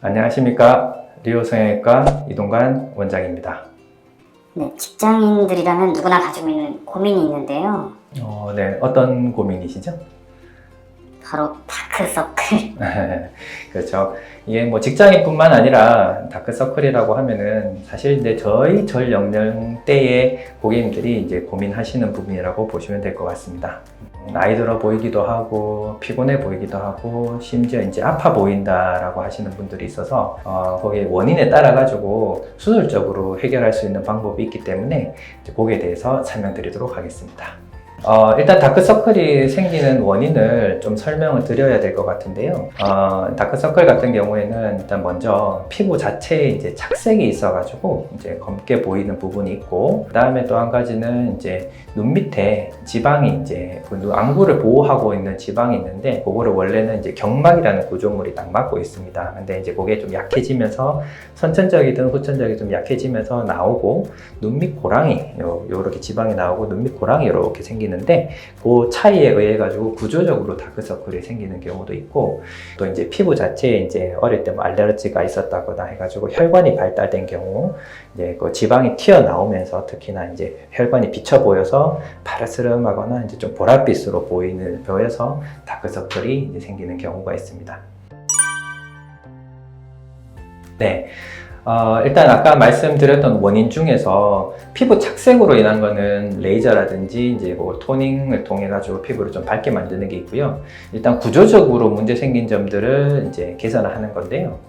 안녕하십니까. 리오성형외과 이동관 원장입니다. 네, 직장인들이라면 누구나 가지고 있는 고민이 있는데요. 네, 어떤 고민이시죠? 바로 다크서클. 그렇죠. 이게 뭐 직장인뿐만 아니라 다크서클이라고 하면은 사실 이제 저희 전 연령대의 고객님들이 이제 고민하시는 부분이라고 보시면 될 것 같습니다. 나이 들어 보이기도 하고 피곤해 보이기도 하고 심지어 이제 아파 보인다라고 하시는 분들이 있어서 거기에 원인에 따라 가지고 수술적으로 해결할 수 있는 방법이 있기 때문에 이제 거기에 대해서 설명드리도록 하겠습니다. 일단 다크서클이 생기는 원인을 좀 설명을 드려야 될 것 같은데요. 다크서클 같은 경우에는 일단 먼저 피부 자체에 이제 착색이 있어가지고 이제 검게 보이는 부분이 있고, 그 다음에 또 한 가지는 이제 눈 밑에 지방이 이제 그 눈 안구를 보호하고 있는 지방이 있는데, 그거를 원래는 이제 경막이라는 구조물이 딱 막고 있습니다. 근데 이제 그게 좀 약해지면서 선천적이든 후천적이든 좀 약해지면서 나오고, 눈 밑 고랑이 요렇게 지방이 나오고 눈 밑 고랑이 이렇게 생기는 는데 그 차이에 의해 가지고 구조적으로 다크서클이 생기는 경우도 있고, 또 이제 피부 자체에 이제 어릴 때 뭐 알레르기가 있었다거나 해가지고 혈관이 발달된 경우 이제 그 지방이 튀어나오면서 특히나 이제 혈관이 비쳐 보여서 파르스름하거나 이제 좀 보랏빛으로 보여서 다크서클이 이제 생기는 경우가 있습니다. 네. 일단 아까 말씀드렸던 원인 중에서 피부 착색으로 인한 거는 레이저라든지 이제 뭐 토닝을 통해 가지고 피부를 좀 밝게 만드는 게 있고요. 일단 구조적으로 문제 생긴 점들을 이제 개선을 하는 건데요.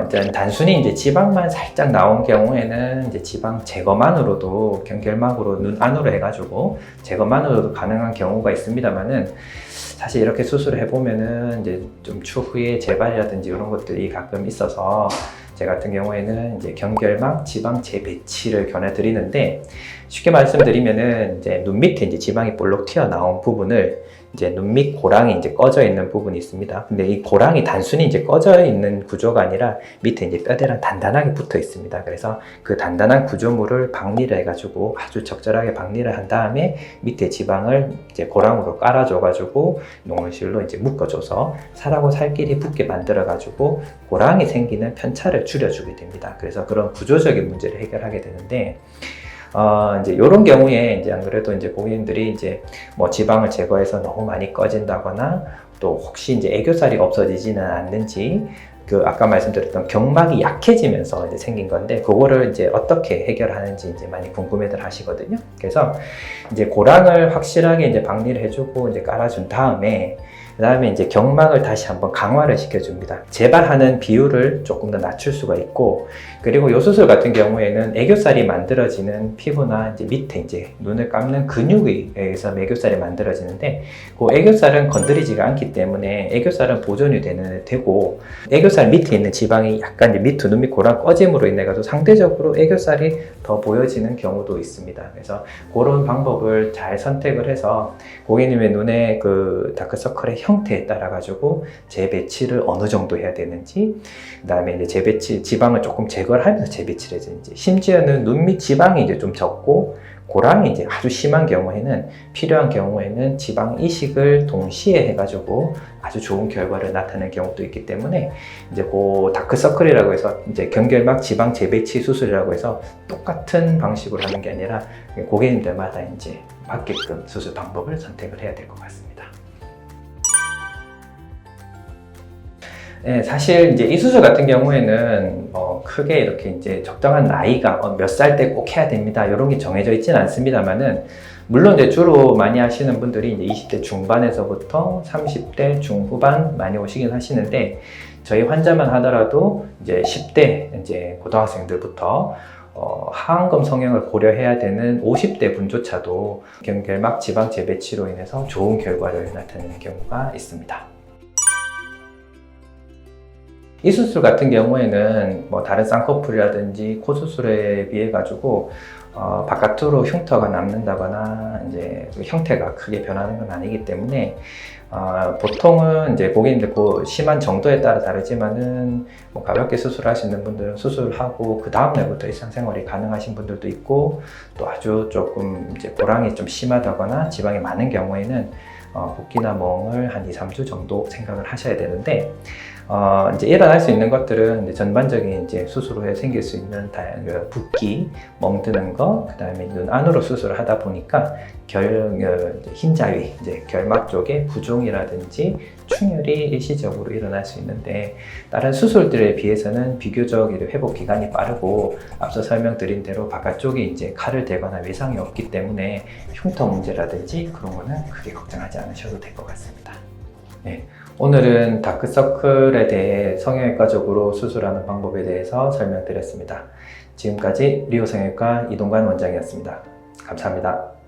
일단 단순히 이제 지방만 살짝 나온 경우에는 이제 지방 제거만으로도 경결막으로 눈 안으로 해가지고 제거만으로도 가능한 경우가 있습니다만은, 사실 이렇게 수술을 해보면은 이제 좀 추후에 재발이라든지 이런 것들이 가끔 있어서 제 같은 경우에는 이제 경결막 지방 재배치를 권해드리는데, 쉽게 말씀드리면은 이제 눈 밑에 이제 지방이 볼록 튀어나온 부분을 이제 눈 밑 고랑이 이제 꺼져 있는 부분이 있습니다. 근데 이 고랑이 단순히 이제 꺼져 있는 구조가 아니라 밑에 이제 뼈대랑 단단하게 붙어 있습니다. 그래서 그 단단한 구조물을 박리를 해가지고 아주 적절하게 박리를 한 다음에 밑에 지방을 이제 고랑으로 깔아줘가지고 농실로 이제 묶어줘서 살하고 살끼리 붙게 만들어가지고 고랑이 생기는 편차를 줄여주게 됩니다. 그래서 그런 구조적인 문제를 해결하게 되는데, 이제 이런 경우에 이제 안 그래도 이제 고객님들이 이제 뭐 지방을 제거해서 너무 많이 꺼진다거나, 또 혹시 이제 애교살이 없어지지는 않는지, 그 아까 말씀드렸던 경막이 약해지면서 이제 생긴 건데, 그거를 이제 어떻게 해결하는지 이제 많이 궁금해들 하시거든요. 그래서 이제 고랑을 확실하게 이제 박리를 해주고 이제 깔아준 다음에, 그 다음에 이제 경막을 다시 한번 강화를 시켜줍니다. 재발하는 비율을 조금 더 낮출 수가 있고, 그리고 이 수술 같은 경우에는 애교살이 만들어지는 피부나 이제 밑에 이제 눈을 감는 근육에 의해서 애교살이 만들어지는데, 그 애교살은 건드리지가 않기 때문에 애교살은 보존이 되고, 애교살 밑에 있는 지방이 약간 이제 밑 눈 밑 고랑 꺼짐으로 인해 가지고 상대적으로 애교살이 더 보여지는 경우도 있습니다. 그래서 그런 방법을 잘 선택을 해서 고객님의 눈에 그 다크서클의 형태에 따라 가지고 재배치를 어느 정도 해야 되는지, 그 다음에 이제 재배치 지방을 조금 제거를 하면서 재배치를 해야 되는지, 심지어는 눈 밑 지방이 이제 좀 적고 고랑이 이제 아주 심한 경우에는, 필요한 경우에는 지방 이식을 동시에 해가지고 아주 좋은 결과를 나타내는 경우도 있기 때문에, 이제 그 다크서클이라고 해서 이제 경결막 지방 재배치 수술이라고 해서 똑같은 방식으로 하는 게 아니라 고객님들마다 이제 맞게끔 수술 방법을 선택을 해야 될 것 같습니다. 네, 사실 이제 이 수술 같은 경우에는 크게 이렇게 이제 적당한 나이가 몇 살 때 꼭 해야 됩니다, 이런 게 정해져 있지는 않습니다만은, 물론 이제 주로 많이 하시는 분들이 이제 20대 중반에서부터 30대 중후반 많이 오시긴 하시는데, 저희 환자만 하더라도 이제 10대 이제 고등학생들부터 하안검 성형을 고려해야 되는 50대 분조차도 경결막 지방 재배치로 인해서 좋은 결과를 나타내는 경우가 있습니다. 이 수술 같은 경우에는 뭐 다른 쌍꺼풀이라든지 코 수술에 비해 가지고 바깥으로 흉터가 남는다거나 이제 그 형태가 크게 변하는 건 아니기 때문에, 보통은 이제 고객님들 그 심한 정도에 따라 다르지만은 뭐 가볍게 수술하시는 분들은 수술하고 그 다음 날부터 일상생활이 가능하신 분들도 있고, 또 아주 조금 이제 고랑이 좀 심하다거나 지방이 많은 경우에는 붓기나 멍을 한 2, 3주 정도 생각을 하셔야 되는데, 이제 일어날 수 있는 것들은 이제 전반적인 이제 수술 후에 생길 수 있는 다양한 붓기, 멍드는 거, 그 다음에 눈 안으로 수술을 하다 보니까 흰자위, 이제 결막 쪽에 부종이라든지 충혈이 일시적으로 일어날 수 있는데, 다른 수술들에 비해서는 비교적 회복 기간이 빠르고, 앞서 설명드린 대로 바깥쪽에 이제 칼을 대거나 외상이 없기 때문에 흉터 문제라든지 그런 거는 크게 걱정하지 않으셔도 될 것 같습니다. 네, 오늘은 다크서클에 대해 성형외과적으로 수술하는 방법에 대해서 설명드렸습니다. 지금까지 리오 성형외과 이동관 원장이었습니다. 감사합니다.